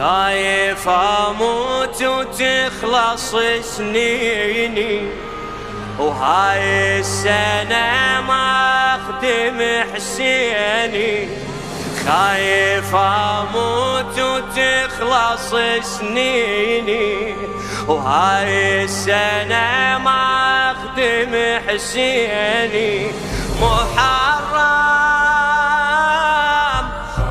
خايف اموت وتخلص سنيني، وهاي السنة ما اخدم حسيني. خايف اموت وتخلص سنيني، وهاي السنة ما اخدم حسيني. محرم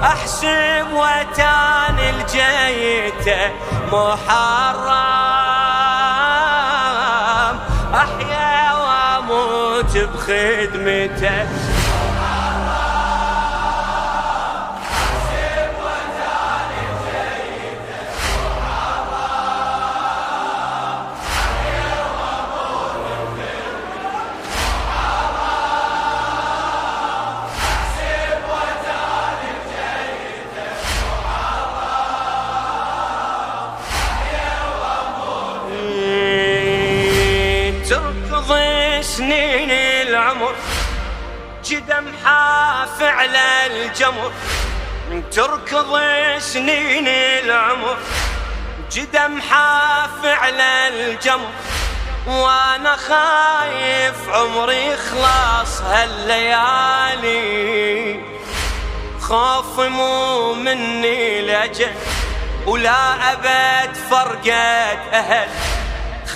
احسب وتان الجيته، محرم احيا واموت بخدمته. تركض سنين العمر جدم حاف على الجمر، تركض سنين العمر جدم حاف على الجمر. وانا خايف عمري يخلص هالليالي، خوف مو مني لجأ ولا أبد فرقة أهل.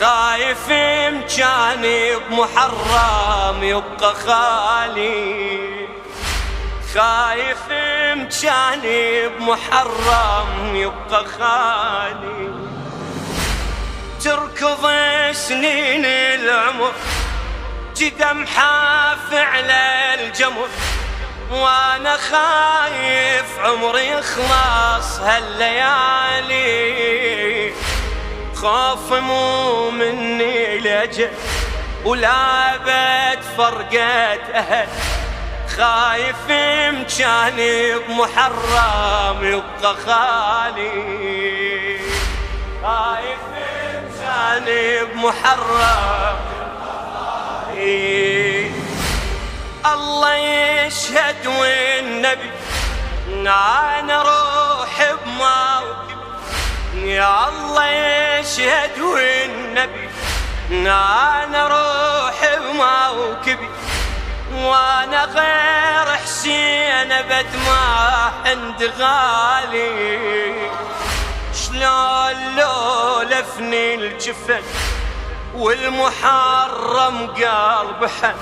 خايف مجاني بمحرم يبقى خالي، خايف مجاني بمحرم يبقى خالي. تركض سنين العمر جدم حاف على الجمر، وانا خايف عمري يخلص هالليالي. خوف مو مني لجأ ولا بد فرقة أهل. خايف مجاني بمحرم يبقى خالي، خايف مجاني بمحرم يبقى خالي. الله يشهد والنبي انا روحي بموكب، يا الله يشهد والنبي انا روحي بموكبي. وانا غير حسين ابد ما عند غالي. شلون لو لفني الجفن والمحرم قلب حن،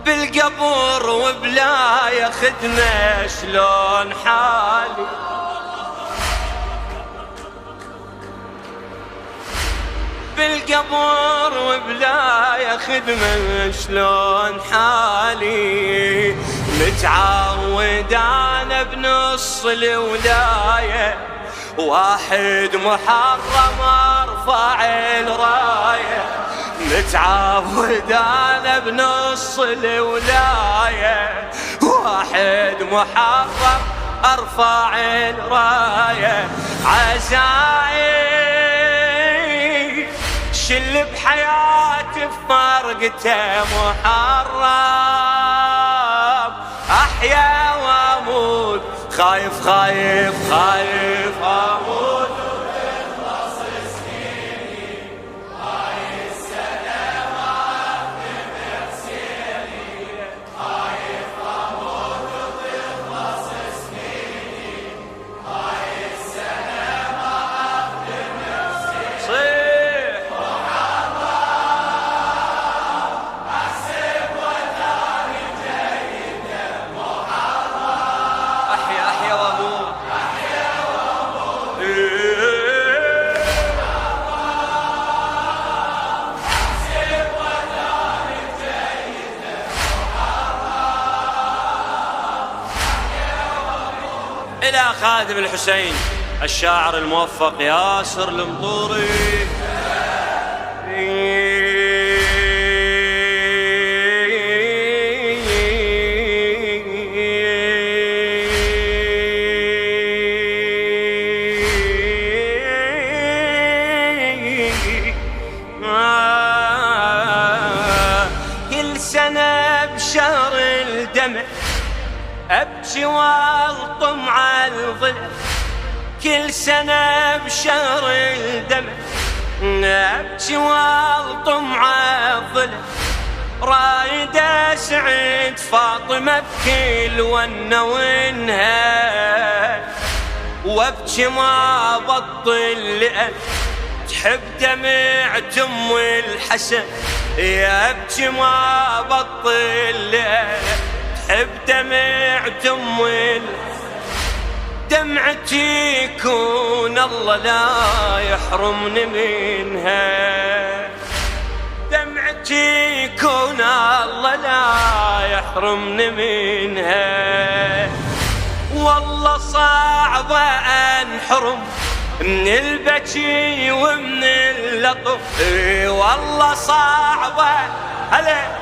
بالقبر وبلا يا خدمة شلون حالي. بالقبر وبلا يا خدمة شلون حالي. متعود انا بنص الولاية، واحد محرم ارفع الراية. متعود انا بنص الولاية، واحد محرم ارفع الراية. عزايم شل بحياتي بفرقته، محرم احيا واموت. خايف خايف خايف اموت وتخلص سنيني، هاي السنة ما اخدم حسيني. خايف اموت وتخلص سنيني، هاي السنة ما اخدم حسيني. إلى خادم الحسين الشاعر الموفق ياسر المطوري. كل سنة بشهر الدمع أبكي والطم على الظل، كل سنة بشهر الدمع أبكي والطم عالظلم، رايد أسعد فاطمة بكل ونة ونهار، وابكي ما بطل لأن تحب دمعة أم الحسن، يا ابكي ما بطل لأن تحب دمعة أم الحسن. دمعتي يكون الله لا يحرمني منها، دمعتي يكون الله لا يحرمني منها. والله صعب انحرم من البكي ومن اللطف، والله صعب هلا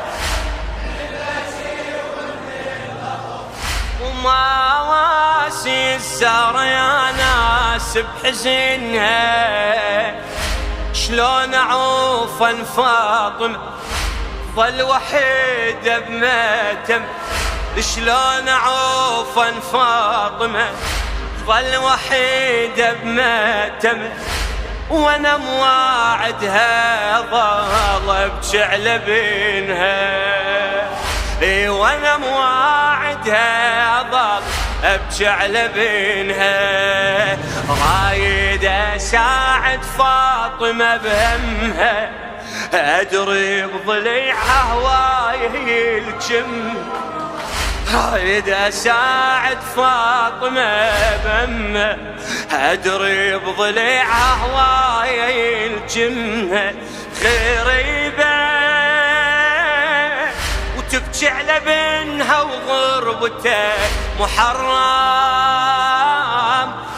وما واسي الزهرة يا ناس بحزنها، شلون اعوف فاطمة ظل وحيدة بماتم، شلون اعوف فاطمة ظل وحيدة بماتم، وانا مواعدها ظل ابكي على بينها، وانا مواعدها ظل ابكي على بينها. رايد اساعد فاطمة بهمها، ادري بضليعها هواي الجم، رايد اساعد فاطمة بهمها، ادري بضليعها هواي الجم. غريبة وتبكي على بنها وغربته محرم،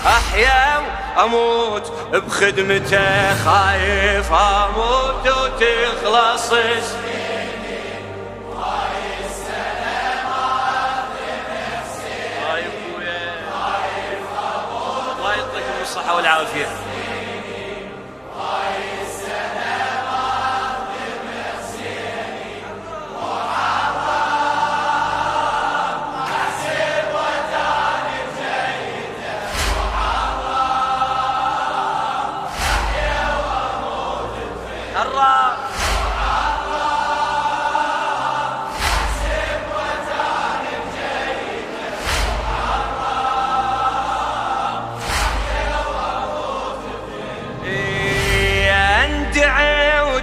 احيا واموت بخدمته، خايف اموت وتخلص سنيني، وهاي السنة ما اخذ نفسي، هاي ابويا خايف اموت، الله يعطيكم الصحة والعافية.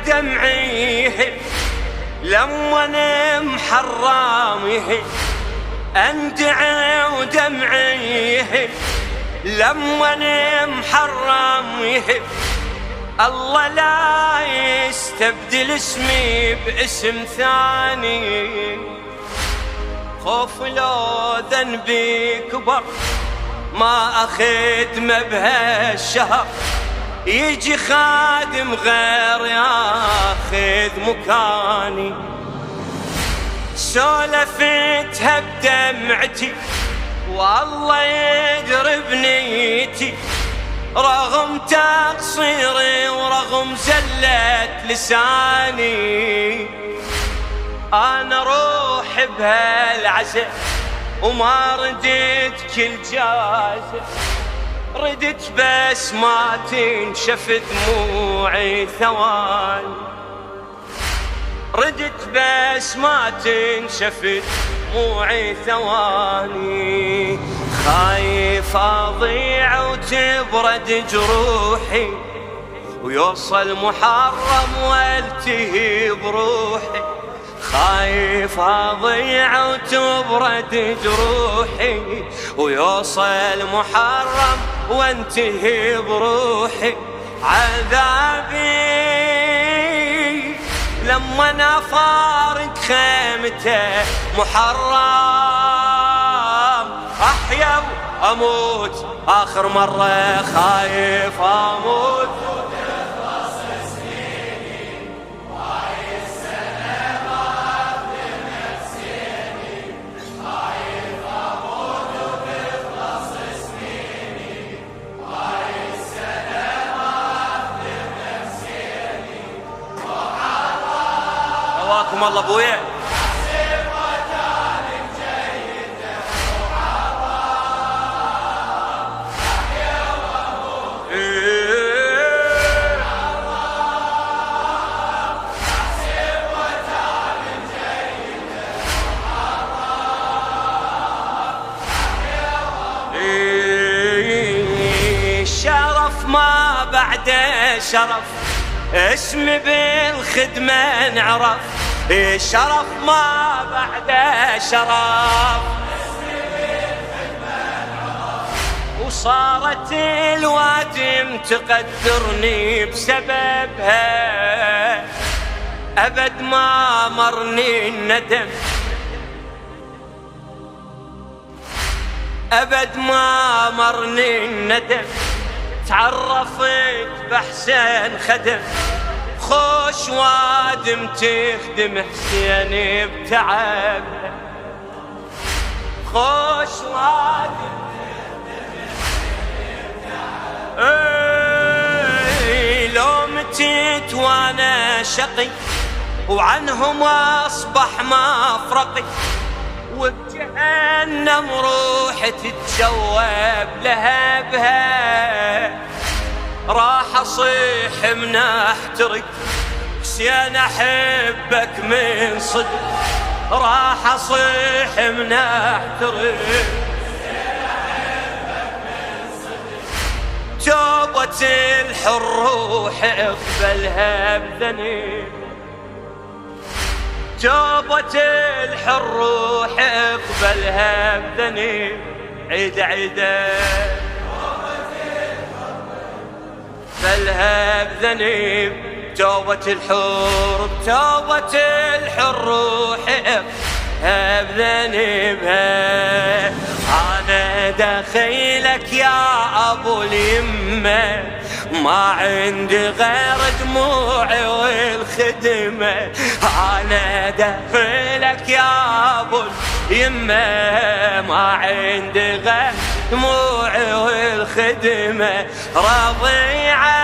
دمعي لما انا محرم، اندعي ودمعي لما انا محرم، الله لا يستبدل اسمي باسم ثاني، خوف لو ذنبي كبر ما اخدمه بهالشهر، يجي خادم غير ياخذ مكاني. سولفتها بدمعتي والله يدري بنيتي، رغم تقصيري ورغم زلة لساني، انا روحي بهالعزة وما ردت كل جازة، ردت بس ما تنشف دموعي ثواني، ردت بس ما تنشف دموعي ثواني. خايف اضيع وتبرد جروحي، ويوصل محرم والتهي بروحي، خايف اضيع وتبرد جروحي، ويوصل محرم وانتهي بروحي. عذابي لما انا فارق خيمته محرم، احيا واموت اخر مرة، خايف اموت وتخلص سنيني، وهاي السنة ما اخذ نفسيني، خايف اموت وتخلص سنيني، وهاي السنة ما اخذ نفسيني. هواكم الله ابويا. بعده شرف، اسمي بالخدمة انعرف، الشرف ما بعده شرف، اسمي بالخدمة انعرف، وصارت الوادم تقدرني بسببها، أبد ما مرني الندم، أبد ما مرني الندم، تعرفت بحسين خدم، خوش وادم تخدم حسين بتعب، خوش وادم تخدم حسين بتعب، لو متيت وانا شقي وعنهم اصبح مفرقي، وبجهنم روحي تتجوب لهبها، راح اصيح من احترق حسين احبك من صدق، راح اصيح من احترق حسين احبك من صدق، توبة الحر روح اقبلها بذنب، توبة الحر روح اقبلها بذنب، عيد عيده اقبلها بذنب، توبة الحر توبة الحر روح اقبلها بذنبها، انا دخيلك يا ابو اليمه، ما عندي غير دموعي والخدمة، أنا دخلك يا أبو اليمة، ما عندي غير دموعي والخدمة، رضيعك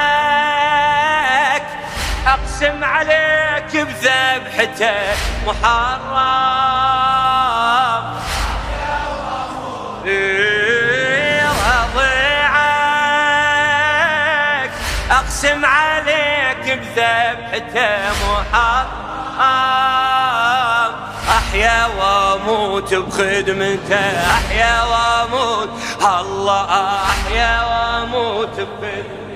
أقسم عليك بذبحته محرم، أقسم عليك بذبحته محرم، أحيا وأموت بخدمته، أحيا وأموت الله، أحيا وأموت بخدمته.